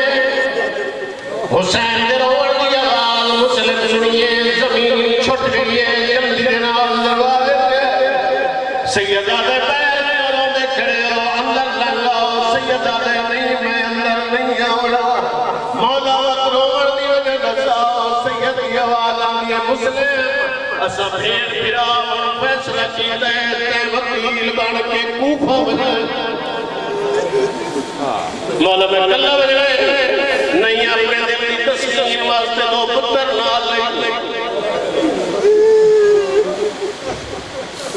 حسین دے روڑ دی آواز مسلم سنیے زمین چھٹ گئی ہے جلدی دینا دروازے دے سیدہ دے پیر میں اور دے کھڑے ہو اندر لگا سیدہ دے نہیں میں اندر نہیں آوڑا مولا وقت روڑ دی وجہ دسا سیدی آواز آنی مسلم اسا بھیڑ پھرا اور فیصلہ کی دے تے وکیل بن کے کوفہ بجائے مولا میں کلہ بجائے نہیں اپنے دل کی تسکین واسطے دو پتر نال لے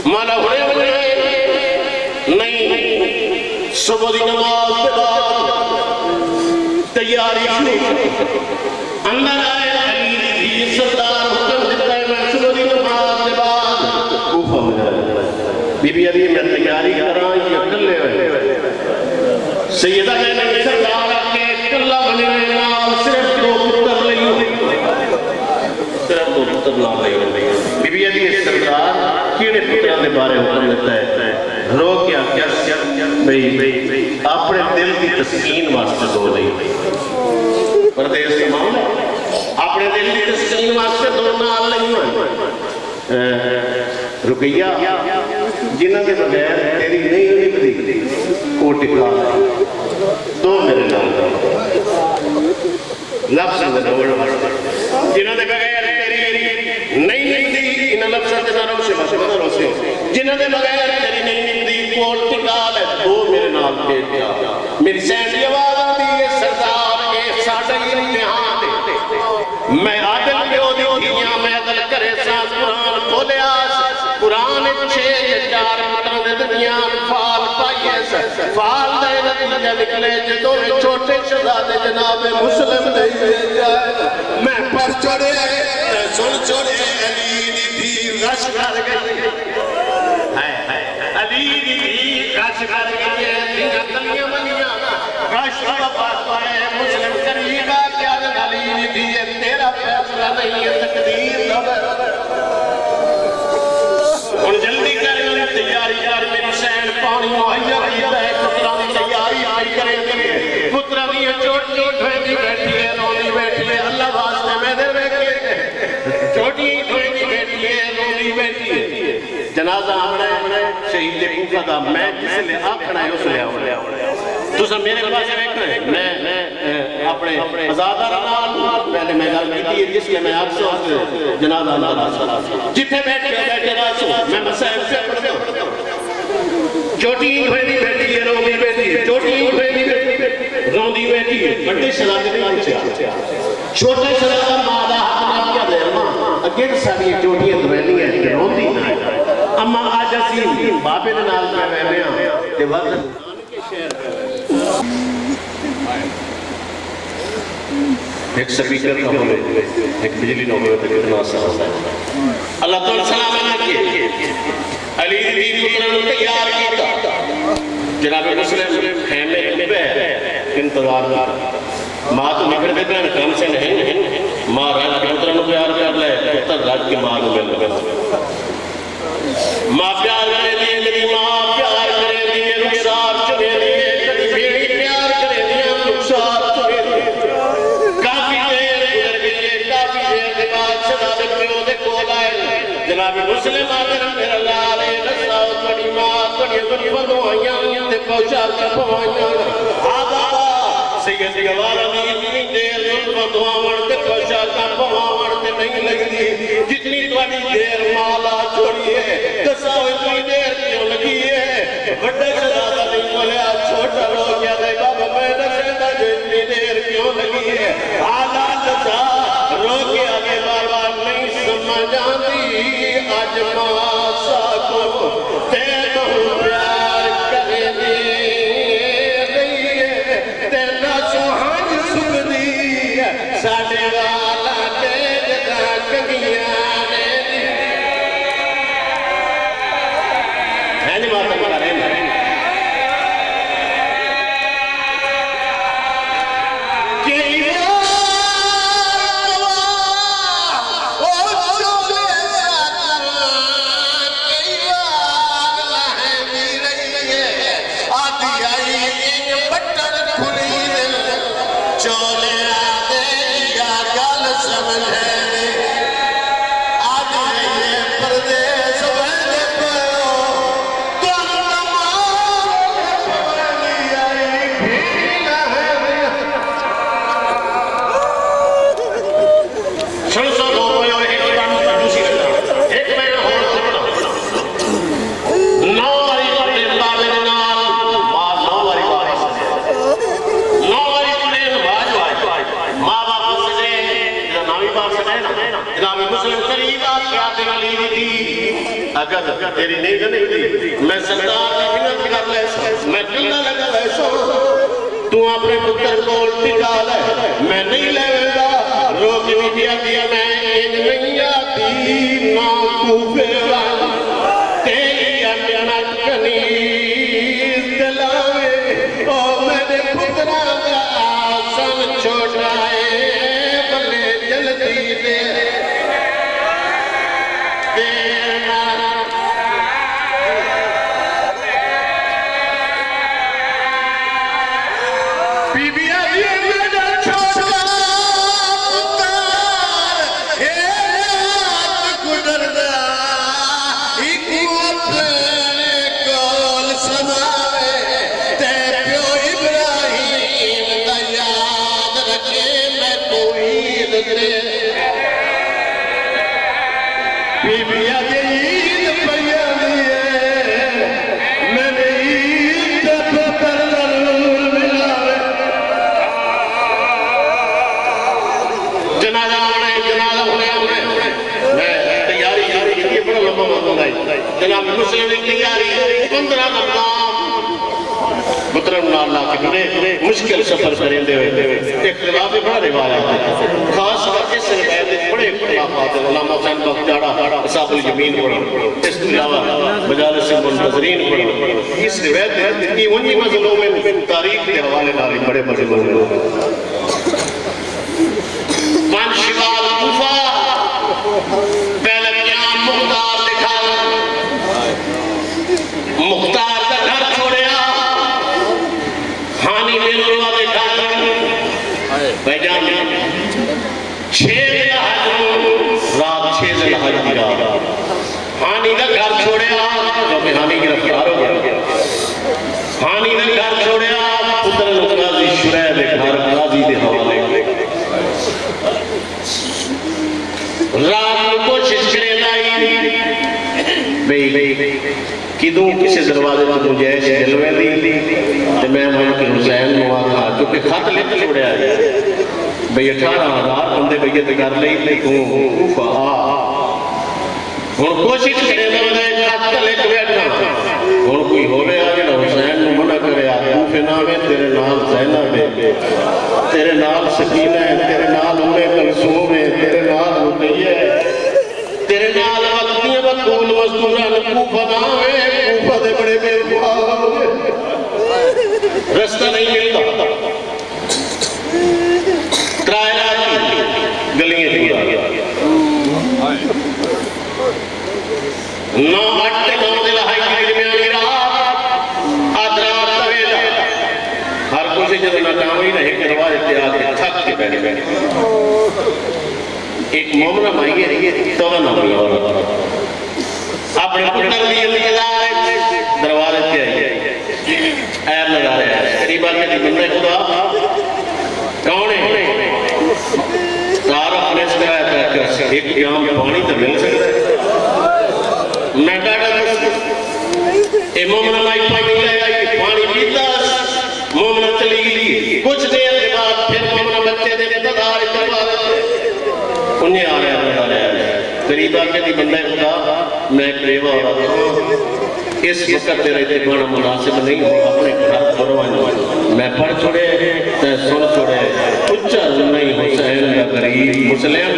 مولا ہوئے بجائے نہیں صبح دی نماز کے بعد تیاری شروع اندر آئے علی دی سردار حکم دیتا ہے میں صبح دی نماز کے بعد کوفہ بجائے بی بی علی میں تیاری کر رہا ہوں یہ کلے ہوئے سیدہ نے نہیں سردار کے کلہ بنے نال صرف دو پتر لئی صرف دو پتر نال لئی بی بی علی سردار کیڑے پتران دے بارے حکم دیتا ہے رو کیا بھئی اپنے دل کی تسکین واسطے دو نہیں پردیس کے معاملہ اپنے دل کی تسکین واسطے دو نال نہیں رقیہ جنہ کے بغیر تیری نہیں نکلی کو ٹکا دو میرے نال لفظ دنوڑ جنہ کے بغیر تیری نہیں نکلی انہ لفظ دنوڑ سے مشکل رو سے جنہ کے بغیر تیری نہیں نکلی کو ٹکا لے دو میرے نال پیٹ جا میری سینڈی آواز آتی ہے سردار اے ساڑھا امتحان دے میں عادل کے ہو دیاں میں عدل کرے ساز قرآن کھولے آس قرآن چھے یہ چار مطرد دنیا فال پائیے سے فال دے نتیجہ نکلے جدو چھوٹے شہزادے جناب مسلم دے جائے میں پر چڑے سن چڑے علی دی غش کر گئی علی دی غش کر گئی دنیا دنیا منیا اشرف فاطمہ مسلم قریبا کیا علی دیئے تیرا فیصلہ نہیں ہے تقدیر نبر ان جلدی کر تیاری کر میری سین پانی مہیا کیتا ہے پترہ دی تیاری آئی کریں گے پترہ دی چوٹی ٹھوئنی بیٹھی ہے رونی بیٹھی ہے اللہ واسطے میں دے بیٹھی ہے چوٹی ٹھوئنی بیٹھی ہے رونی بیٹھی ہے جنازہ ہمارے شہید کوفہ دا میں جس لئے آکھنا ہے اس لئے آؤں تو سب میرے پاس دیکھنا ہے میں اپنے ازادہ رنال پہلے میں گل کی تھی جس لئے میں آپ سے جنازہ اللہ جتنے بیٹھے راسو میں مسائل سے پڑھتے ہوں چوٹی ہوئی بیٹھی ہے روندی بیٹھی ہے چوٹی ہوئی بیٹھی ہے روندی بیٹھی ہے بڑے شرادے نہیں چھا چھوٹے شرادہ مادہ حق نہ کیا دے اگر ساری چوٹیاں دویلی ہیں روندی نہ اما آج اسیم بابے نال میں بہنے ہیں کہ وقت ایک سپیکر نہ ہوئے ایک بجلی نہ ہوئے تو کتنا آسان ہوتا ہے اللہ تعالیٰ سلام علیہ کیے علی دی پتران تیار کیتا جناب مسلم خیمے پہ انتظار کر ماں تو نکڑ دیتے ہیں کام سے نہیں ماں راج کے پتران پیار کر لے پتر راج کے ماں کو مل لگا ماں پیار کرے دیئے میری ماں پیار کرے دیئے رخسار چنے دیئے کبھی بھیڑی پیار کرے دیئے رخسار چنے دیئے کافی دیر گزر گئے کافی دیر کے بعد شداد پیوں دے کول آئے جناب مسلم آدھر میرا لالے نسلاؤ تھوڑی ماں تھوڑی بدوائیاں تے پوچھا کر پوائیاں آبا سید گوالا دی اتنی دیر بدوائیاں تے پوچھا کر پوائیاں تے نہیں لگ دی جتنی تھوڑی دیر مالا چھوڑی ہے دساؤ اتنی دیر کیوں لگی ہے بڑے شدادہ نہیں بولے آج چھوٹا رو گیا دے بابا میں نسیدہ جو اتنی دیر کیوں لگی ہے آلہ دسا رو کے آگے بار بار نہیں سمجھ آتی آج ماسا کو تینا پیار کرے دی رہی ہے تینا سوہن سکھ دی ساڑے والا تیجدہ کگیاں نے دی ہے نہیں ماتا مالا رہنا اگر تیری نیند نہیں دی میں سردار کی منت کر لے میں دلہ لگا لے سو تو اپنے پتر کو ٹکا لے میں نہیں لے گا روک نہیں دیا میں نہیں آتی نا کوفے والا تیری امنت کنیز دلاوے او میرے پترہ کا آسان چھوڑائے بلے جلدی دے جناب مسلم کی تیاری 15 نمبر مطرم اللہ کے بڑے مشکل سفر کریں دے ہوئے اختلاف بڑا روایت ہے خاص کر کے اس روایت بڑے اختلافات ہیں، علامہ حسین بختیارا اصحاب الیمین پڑھا، اس کے علاوہ مجالس منتظرین پڑھا، اس روایت اتنی ونی مظلوم میں تاریخ کے حوالے نالی بڑے مظلوم ہیں۔ من شمال کوفہ پہلے قیام مختار لکھا، مختار کا گھر چھوڑیا، ہانی میں نورا لکھا، بھائی جان 6 رات 6 ذوالحج کی رات ہانی کا گھر چھوڑیا، کیونکہ ہانی گرفتار ہو گیا، ہانی کا گھر چھوڑیا، پتر قاضی شریح دے گھر قاضی دے حوالے رات کو کوشش کرے لائی بھئی کدوں کسی دروازے پر مجھے ایسے دلوے دی تو میں محمد حسین نوا تھا کیونکہ خط لکھ چھوڑیا ہے بھئی 18,000 بندے بیعت کر لئی تے تو کوفہ آ ہن کوشش کرے تے خط لکھ بیٹھا ہن کوئی ہوے آ جڑا حسین نو منع کرے آ کوفے نہ میں تیرے نال زینب ہے، تیرے نال سکینہ ہے، تیرے نال ام کلثوم ہے، تیرے نال رقیہ ہے، تیرے نال وقتیاں بطول مستوران کوفہ نہ ہے، کوفہ دے بڑے بے وفا ہوئے، رستہ نہیں ملتا، ترائے گلیاں چھوڑا نو اٹھتے نو دلہائی کی درمیانی رات آدرات طویلہ ہر کسی جب ناکامی رہے کہ روایت آگے تھک کے بیٹھے ایک مومنہ مائی ہے تو نامی عورت اپنے پتر دی انتظار ہے دروازے پہ آئی ایب لگا رہے ہیں قریبا کے دی بندے خدا کون ہے تعارف نے اس طرح ہے کہ ایک جام پانی تو مل سکتا ہے میں ڈاٹا اے مومنہ مائی پانی لے آئی پانی پیتا مومنہ چلی گئی کچھ دیر کے بعد پھر مومنہ بچے دے انتظار انہیں آ رہا ہے قریب آکے دی بندہ خدا میں قریبا ہو رہا ہوں اس وقت تیرے اتبانا مناسب نہیں ہو اپنے گھر پروان میں پڑھ چھوڑے تے سن چھوڑے اچھا نہیں حسین یا غریب مسلم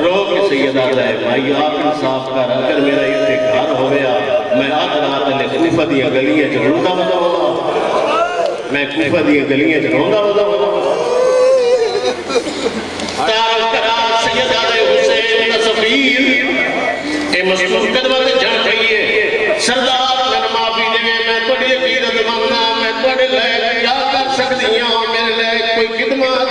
رو کے سیدہ دائے بھائی آپ انصاف کر اگر میرا یہ گھر ہو گیا میں آدھ رات لے کوفہ دیا گلیاں چلوندہ ہوتا میں کوفہ دیا گلیاں چلوندہ ہوتا تارک کرار سیدہ دائے حسین صفیر اے مسلم قدمت جان رہیے سردار میں معافی دے میں توڑی عقیدت ماننا میں توڑی لے کیا کر سکتی ہوں میرے لئے کوئی خدمت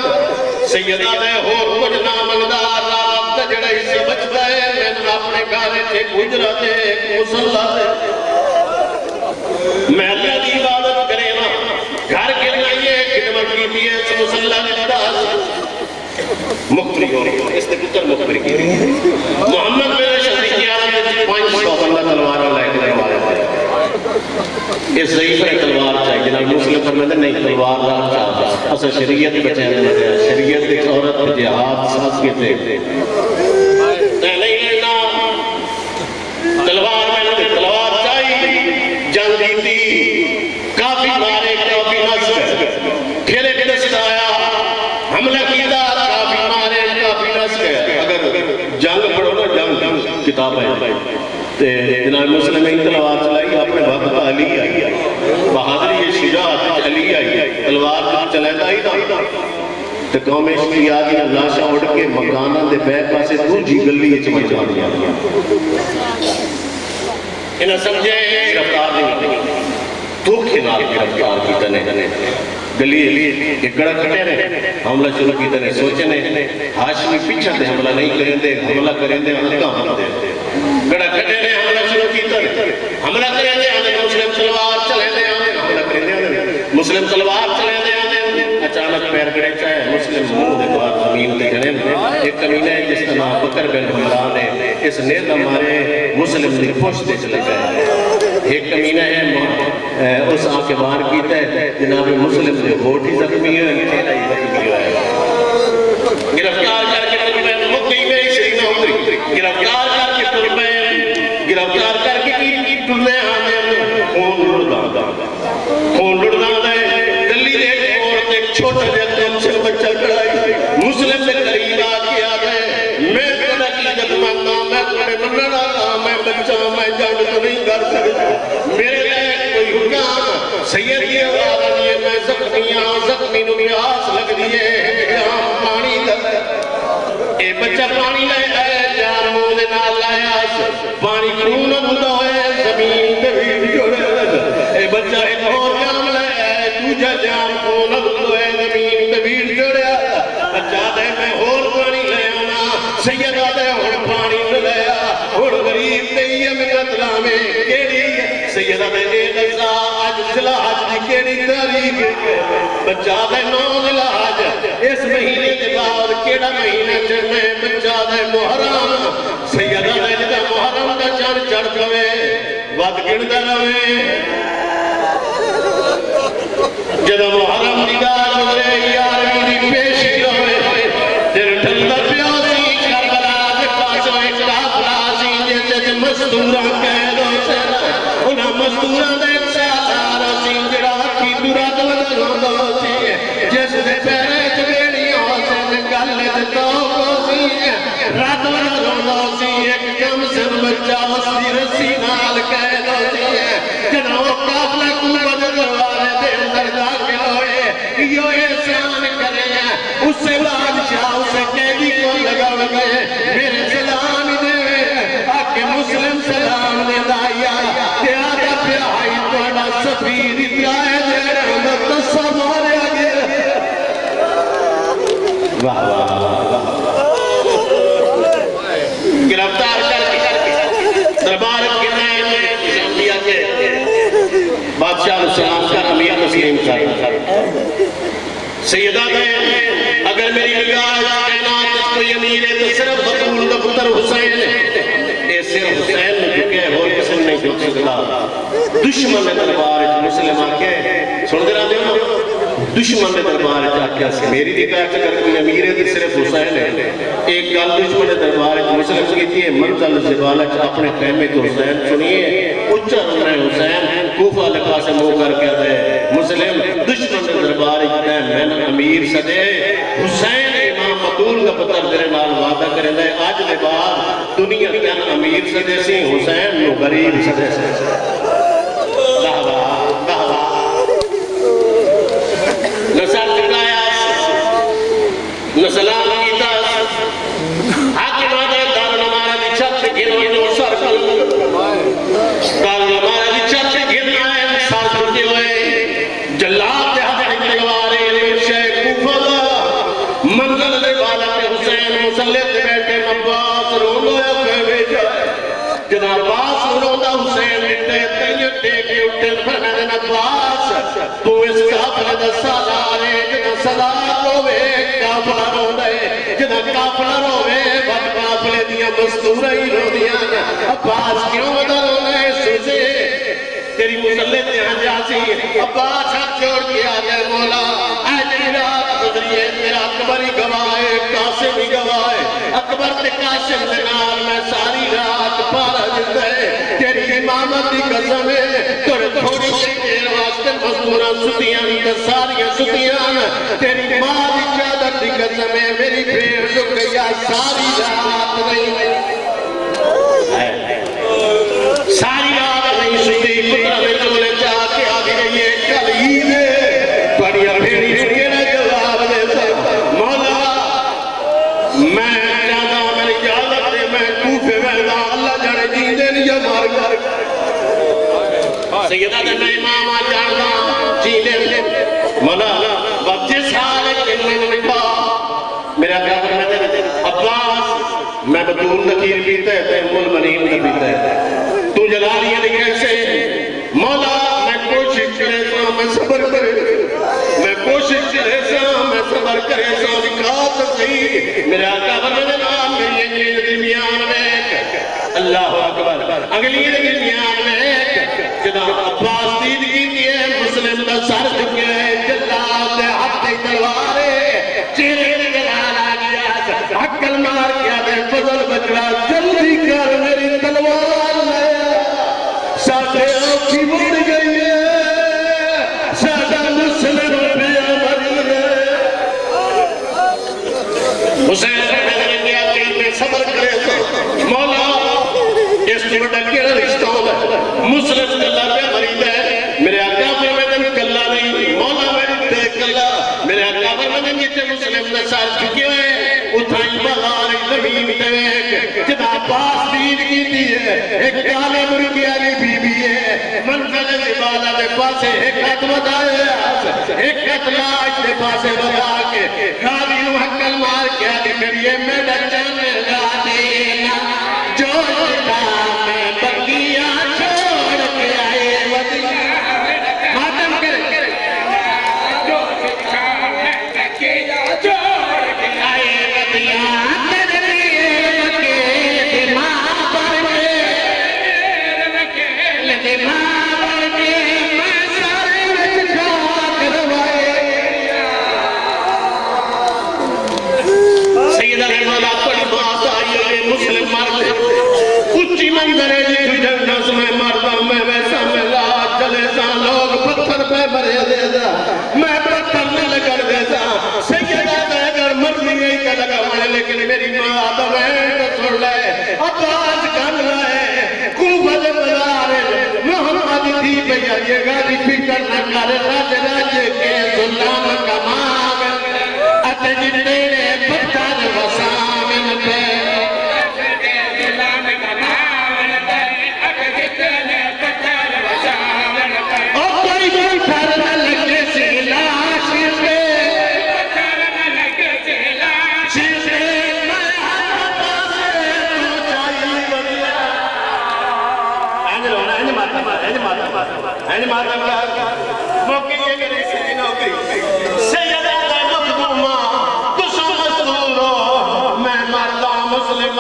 سیدہ دے ہو کچھ نامندار رات جڑا اسے بچتا ہے میں اپنے گھارے سے گجرہ دے ایک مسلح دے میں اللہ دی عبادت کرے نا گھر کے لئے خدمت کی بھی ہے اس مسلح نے داس مقبری ہو رہی ہے اس نے پتر مقبری کی محمد میرے شخصی کی عالم 500 بندہ تلوارہ لائے کے تلوارہ لائے اس ضعیف ہے تلوار چاہیے جناب مسلم فرمیدہ نہیں تلوار رہا چاہتا اصلا شریعت بچے ہیں شریعت ایک عورت جہاد ساز کے تھے نہیں لینا تلوار میں تلوار چاہیے جنگ دیتی کافی مارے کافی نسل پھر ایک دست آیا حملہ کیتا کافی مارے کافی نسل اگر جنگ پڑھو نا جنگ کتاب ہے جناب مسلم میں تلوار چلائی اپنے وقت علی آئی بہادری شجاعت علی آئی تلوار چلاتا ہی تھا تو قوم کی آگی لاشا اڑ کے مکانہ دے بیک پاسے دوجی گلی چمچ جا دیا انہیں سمجھے گرفتار نہیں دھوکے نال گرفتار کی تنے گلی اکڑا کٹے رہے حملہ شروع کی تنے سوچے نے ہاشمی پیچھا دے حملہ نہیں کریں دے حملہ کریں دے ہلکا حملہ دے گڑا کٹے رہے حملہ شروع کی تنے حملہ کریں دے آنے مسلم تلوار چلے دے آنے حملہ کریں دے آنے مسلم تلوار چلے دے آنے اچانک پیر گڑے چاہے مسلم منہ دے بار زمین دے گھنے ایک کمینہ ہے جس کا نام بکر بن حمران ہے اس نیز ہمارے مسلم نے پوچھ دے چلے گئے ایک کمینہ ہے اس آنکھ بار کیتا ہے جناب مسلم نے ہوٹی زخمی ہے کھیلا ہی زخمی ہے گرفتار کر کے تربین مقی میں شرینا اتری گرفتار کر کے تربین گرفتار کر کے کی ٹرنے آنے خون لڑنا دے گلی دے ایک عورت ایک چھوٹا جاتا مسلم بچہ کڑائی مسلم سے قریب آ کے آ گئے سید کی آواز آئی میں زخمیاں زخمی نو پیاس لگ دیئے جام پانی دے اے بچہ پانی لے آئے جان مودے نال لائے پانی خون اندوئے زمین دے بھی جڑے اے بچہ ایک اور جام لے آئے دوجہ جام خون اندوئے زمین دے بھی جڑے بچہ دے میں اور پانی لے آنا سیدہ دے اور پانی لے آ اور غریب دے یہ منت لامے کیڑی سیدہ دے اے غزہ آج زلاج دی کیڑی تاریخ بچہ دے 9 زلاج اس مہینے دے بعد کیڑا مہینہ چڑھنے بچہ دے محرم سیدہ دے جدہ محرم دا چڑھ چڑھ جوے وقت گردہ روے جدہ محرم دی گاہ گزرے یارویں دی پیشی روے تیر ٹھندر پیاسی کربلا دے پاسو ایک کافلا سی جیسے مزدورہ قید ہو سینا انہاں مزدورہ دے سالارہ سی جڑا کی درات لگا سی جس دے پیرے چویڑی ہو سین گلے دے توکو سی رات لگا سی ایک کم سن بچہ اسی رسی نال قید ہو سی جنہوں کافلہ کو بدل والے دے اندر داخل ہوئے یو احسان کرے اس سے بادشاہ اسے قیدی کو لگا گئے میرے سلام دے آکے مسلم سلام دے دائیا کہ آدھا پیائی توڑا سفید اترائے دے رحمت تصور آگے واہ واہ گرفتار کر کے دربار کے نئے اسلامیہ کے بادشاہ سلام کر امیر تسلیم کر سیدہ دے اگر میری نگاہ کائنات اس کو یمیر ہے تو صرف بطول کا پتر حسین ہے اے صرف حسین نے جھکے اور کسی نہیں جھک سکتا دشمن دربار مسلم آکے سن دے رہا دیو دشمن دربار جاکیا سے میری نگاہ اگر کوئی امیر ہے تو صرف حسین ہے ایک گل دشمن دربار مسلم کی تھی منزل زبالہ اپنے خیمے کو حسین سنیے اچھا رہے حسین کوفہ لکھا سے مو کر کے دے مسلم دشمن دربار میں امیر صدے حسین امام مطول کا پتر تیرے نال وعدہ کرے دے آج دے بعد دنیا کیا امیر صدے سی حسین نو غریب صدے سے دعویٰ نسل دکھایا نسلام کیتا حاکم آدھے دارن ہمارا دی چھت گنو جو سر دارن ہمارا دی چھت گنو ہے سار کرتے ہوئے جلاب دے حضر تلوارے لیشے کوفہ منزل دے والا پہ حسین مسلط بیٹھے مباس رولو یا پہوے جائے جنا باس روندہ حسین اٹھے تیت ٹیکے اٹھے فرنا دن عباس تو اس کافلہ دا سالارے جنا صدا روے کافلہ روندے جنا کافلہ روے بد کافلے دیا مستورہ ہی رو دیا عباس کیوں بدا رونے سوزے تیری مسلط یہاں جاسی عباس حق چھوڑ کیا دے مولا اے جنی رات گزریے میرا اکبر ہی گواہ قاسم ہی گواہ اکبر تے قاسم دے نال میں ساری رات پارا جندے تیری امامت دی قسم ہے توڑے تھوڑی سی دیر واسطے مزدوراں ستیاں تے ساریاں ستیاں تیری ماں دی چادر دی قسم ہے میری پھیر جو گیا ساری رات نہیں ساری رات نہیں ستی پترہ میں چولے چاہ کے آگے رہی ہے کل ہی دے پڑیا بھیڑی سکے نہ جواب دے سکتا مولا میں جانا میری اجازت دے میں کوفے ویدہ اللہ جانے جی دے نہیں مار کر سیدہ دے میں امام جانا جی لے مولا بچے سارے کنے نکا میرا کیا کرنا دے عباس میں بطول نکیر پیتا ہے تے مل منیم نہ پیتا ہے تو جلالی ہے کیسے مولا میں کوشش کرے سا میں صبر کرے میں کوشش کرے سا میں صبر کرے سا نکات صحیح میرے آقا فرمانے نام میری انگلی درمیان میں اللہ اکبر انگلی درمیان میں جناب عباس دید کی دیئے مسلم کا سر چکے جلال دے حق دے تلوارے چیرے دے جلال آگیا حقل مار کیا دے فضل بچڑا جلدی کر میری تلوار لے ساتھے آنکھی بڑھ گئی ہے ساتھا مسلم پہ عمر ہے حسین رہنے گیا کہیں میں صبر کرے تو مولا اس کو بڑا کیڑا رشتہ ہوگا مسلم اللہ پہ مرید ہے میرے آقا فرمائے سر چکے ہوئے اتھائی بغار زمین دیکھ جدا پاس دین کی دیئے ایک کالے مرگی علی بی بی ہے منزل عبادہ دے پاسے ایک ہاتھ بدائے ایک ہاتھ لاش دے پاسے بدا کے خالی محکل مار کیا دی کریے میں بچن گا دینا جو جدا میں بقیہ چھوڑ کے آئے ودیہ ماتم کرے جو جدا میں بقیہ چھوڑ کے آئے ودیہ منظر ہے جی جنس میں مردہ میں ویسا ملا چلے سا لوگ پتھر پہ مرے دے دا میں پتھر نہ لگر دے دا سیدہ دے اگر مرضی ہے کہ لگا ہوئے لیکن میری ماں آدم ہے تو چھوڑ لائے اب آج کن رہے کوبت بزارے محمد تھی بھیا یہ گاڑی فکر نہ کرے راج راج کے سلام کا ماغ اتے جنڈے پتھر وسامن پہ مسلم